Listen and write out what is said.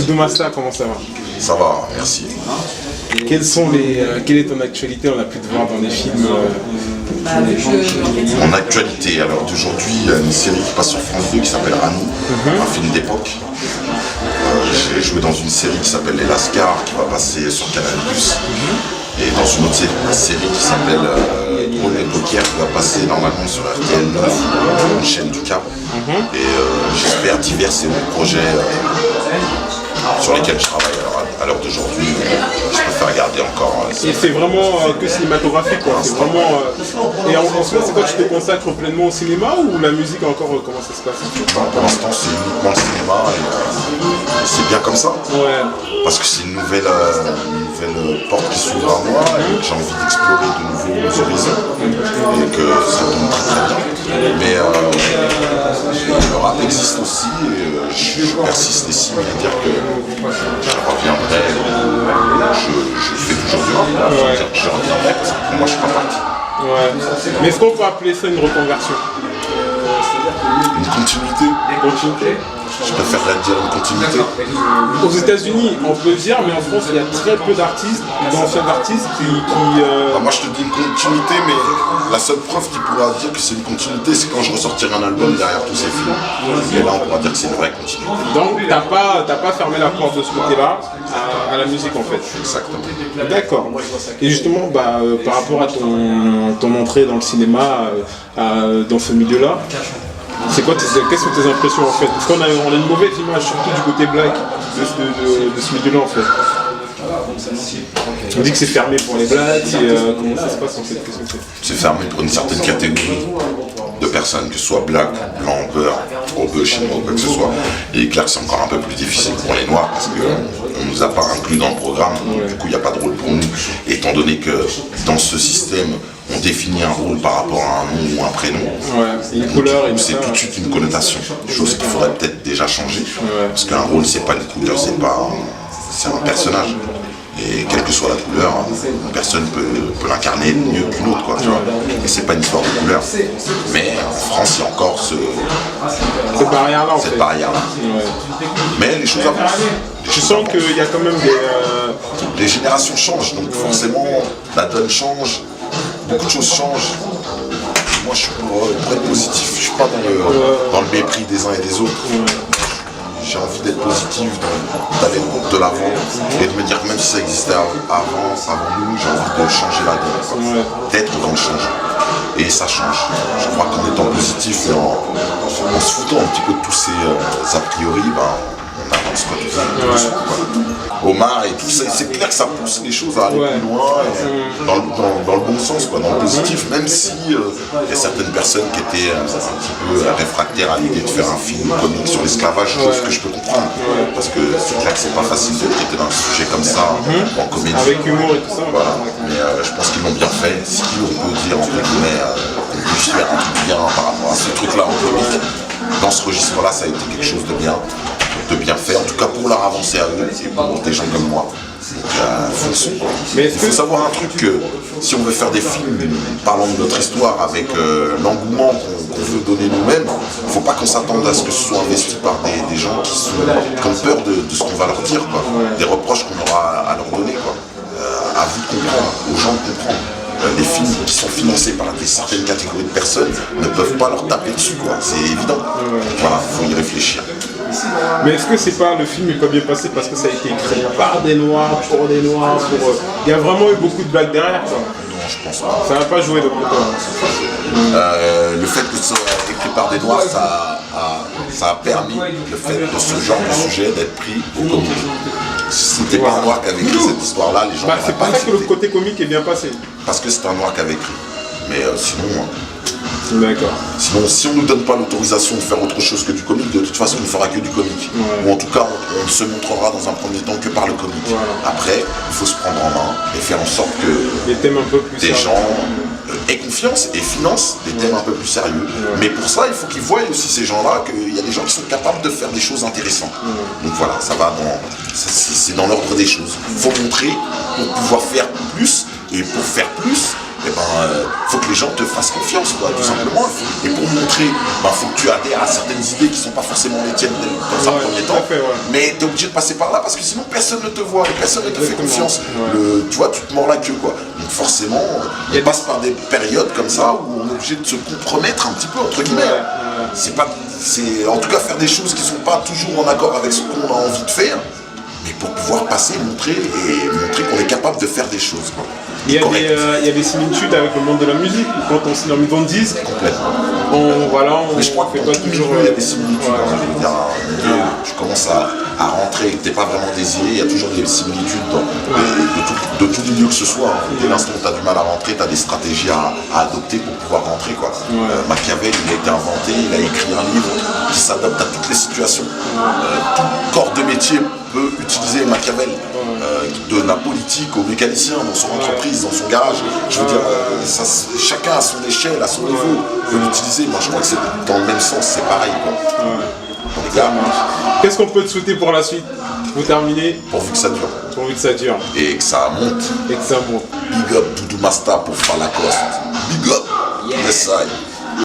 Abdou Masta, comment ça va? Ça va, merci. Quelle est ton actualité? On a pu te voir dans les films. Mon actualité, alors d'aujourd'hui, il y a une série qui passe sur France 2 qui s'appelle Anou, un film d'époque. J'ai joué dans une série qui s'appelle Les Lascars qui va passer sur Canal+. Et dans une autre série qui s'appelle Drôle et Poker qui va passer normalement sur RTL 9, une chaîne du Cap. Et j'espère diverser autres projets sur lesquels je travaille à l'heure d'aujourd'hui. Je peux faire regarder encore. Et c'est vraiment que cinématographique, quoi. C'est vraiment. Et en soi, c'est quoi, tu te consacres pleinement au cinéma ou la musique encore? Comment ça se passe? Non, pour l'instant, c'est uniquement le cinéma et c'est bien comme ça. Ouais. Parce que c'est une nouvelle porte qui s'ouvre à moi et que j'ai envie d'explorer de nouveaux horizons et que ça tombe très bien. Mais le rap existe aussi et je persiste ici à dire que je reviendrai. Je fais toujours du rap, dire que je reviendrai parce que pour moi je suis pas parti. Ouais. Mais est-ce qu'on peut appeler ça une reconversion? Une continuité. Je préfère la dire une continuité. Aux États-Unis, on peut le dire, mais en France, il y a très peu d'artistes, d'anciens artistes qui moi, je te dis une continuité, mais la seule preuve qui pourra dire que c'est une continuité, c'est quand je ressortirai un album derrière tous ces films. Et là, on pourra dire que c'est une vraie continuité. Donc, t'as pas fermé la porte de ce côté-là à la musique, en fait. Exactement. D'accord. Et justement, par rapport à ton entrée dans le cinéma, dans ce milieu-là, quelles sont tes impressions en fait? Parce qu'on a une mauvaise image, surtout du côté black de ce milieu-là en fait. On dit que c'est fermé pour les blacks, comment ça se passe en fait? C'est fermé pour une certaine catégorie de personnes, que ce soit black, blanc, beurre, rebeu, chinois, quoi que ce soit. Et clair, c'est encore un peu plus difficile pour les noirs parce qu'on ne nous a pas inclus dans le programme, du coup il n'y a pas de rôle pour nous, étant donné que dans ce système, on définit un rôle par rapport à un nom ou un prénom. Une couleur et c'est tout de suite une connotation, chose qu'il faudrait peut-être déjà changer. Parce qu'un rôle, c'est pas une couleur, c'est un personnage. Et quelle que soit la couleur, une personne peut l'incarner mieux qu'une autre, quoi, tu vois. Et c'est pas une histoire de couleur. Mais en France, il y a encore cette barrière-là. Mais les choses avancent. Je sens qu'il y a quand même Les générations changent, donc forcément, la donne change. Beaucoup de choses changent. Moi, je suis pour être positif. Je suis pas dans le mépris des uns et des autres. J'ai envie d'être positif, d'aller de l'avant et de me dire que même si ça existait avant nous, j'ai envie de changer la donne. D'être dans le changement. Et ça change. Je crois qu'en étant positif et en se foutant un petit peu de tous ces a priori, on avance quoi. Omar et tout ça, c'est clair que ça pousse les choses à aller plus loin, dans le bon sens, quoi, dans le positif, même si il y a certaines personnes qui étaient un petit peu réfractaires à l'idée de faire un film comique sur l'esclavage, chose que je peux comprendre, parce que c'est clair que c'est pas facile de traiter d'un sujet comme ça en comédie. Avec humour et tout ça. Voilà. Mais je pense qu'ils l'ont bien fait. Si on peut dire entre guillemets qu'on peut faire un truc bien par rapport à ce truc-là en comique, dans ce registre-là, ça a été quelque chose de bien fait, en tout cas pour leur avancer à eux et pour des gens comme moi. Fonçons. Mais il faut savoir un truc, que si on veut faire des films parlant de notre histoire avec l'engouement qu'on veut donner nous-mêmes, il ne faut pas qu'on s'attende à ce que ce soit investi par des gens qui ont peur de ce qu'on va leur dire, quoi. Des reproches qu'on aura à leur donner, quoi. À vous de comprendre, aux gens de comprendre. Les films qui sont financés par certaines catégories de personnes ne peuvent pas leur taper dessus, quoi. C'est évident. Voilà, il faut y réfléchir. Mais est-ce que c'est pas, le film n'est pas bien passé parce que ça a été écrit par des noirs, pour des noirs, il y a vraiment eu beaucoup de blagues derrière, quoi? Non, je pense pas. Ça n'a pas joué de côté. Le fait que ce soit écrit par des noirs, ça a permis le fait de ce genre de sujet d'être pris au comique. Si c'était pas un noir qui avait écrit cette histoire-là, les gens n'auraient c'est pas pour ça que le accepté. côté comique est bien passé. Parce que c'est un noir qui avait écrit. Mais sinon... D'accord. Sinon, si on ne nous donne pas l'autorisation de faire autre chose que du comique, de toute façon, on ne fera que du comique. Ou en tout cas, on ne se montrera dans un premier temps que par le comique. Après, il faut se prendre en main et faire en sorte que des thèmes un peu plus des gens aient confiance et financent des thèmes un peu plus sérieux. Mais pour ça, il faut qu'ils voient aussi, ces gens-là, qu'il y a des gens qui sont capables de faire des choses intéressantes. Donc voilà, ça va c'est dans l'ordre des choses. Il faut montrer pour pouvoir faire plus, et pour faire plus, faut que les gens te fassent confiance, quoi, tout simplement. Et pour montrer, faut que tu adhères à certaines idées qui ne sont pas forcément les tiennes dans un premier temps. Mais tu es obligé de passer par là parce que sinon personne ne te voit et personne ne te fait confiance. Tu vois, tu te mords la queue, quoi. Donc forcément, on passe par des périodes comme ça où on est obligé de se compromettre un petit peu, entre guillemets. C'est en tout cas faire des choses qui ne sont pas toujours en accord avec ce qu'on a envie de faire, mais pour pouvoir passer, montrer qu'on est capable de faire des choses, quoi. Il y a des similitudes avec le monde de la musique. Quand on signe dans le monde de disque, mais je crois que dans tout milieu, il y a des similitudes. Je veux dire, tu commences à rentrer, que tu n'es pas vraiment désiré, il y a toujours des similitudes de tout milieu que ce soit. Dès l'instant où tu as du mal à rentrer, tu as des stratégies à adopter pour pouvoir rentrer, quoi. Machiavel, il a été inventé, il a écrit un livre qui s'adapte à toutes les situations. Tout corps de métier peut utiliser Machiavel, de la politique au mécanicien, dans son entreprise, dans son garage. Je veux dire, chacun à son échelle, à son niveau, peut l'utiliser. Moi, je crois que c'est dans le même sens, c'est pareil, quoi. Qu'est-ce qu'on peut te souhaiter pour la suite? Vous terminez? Pourvu que ça dure. Pourvu que ça dure. Et que ça monte. Et que ça monte. Big up Doudou Masta pour Falacoste. Big up. Yes, I.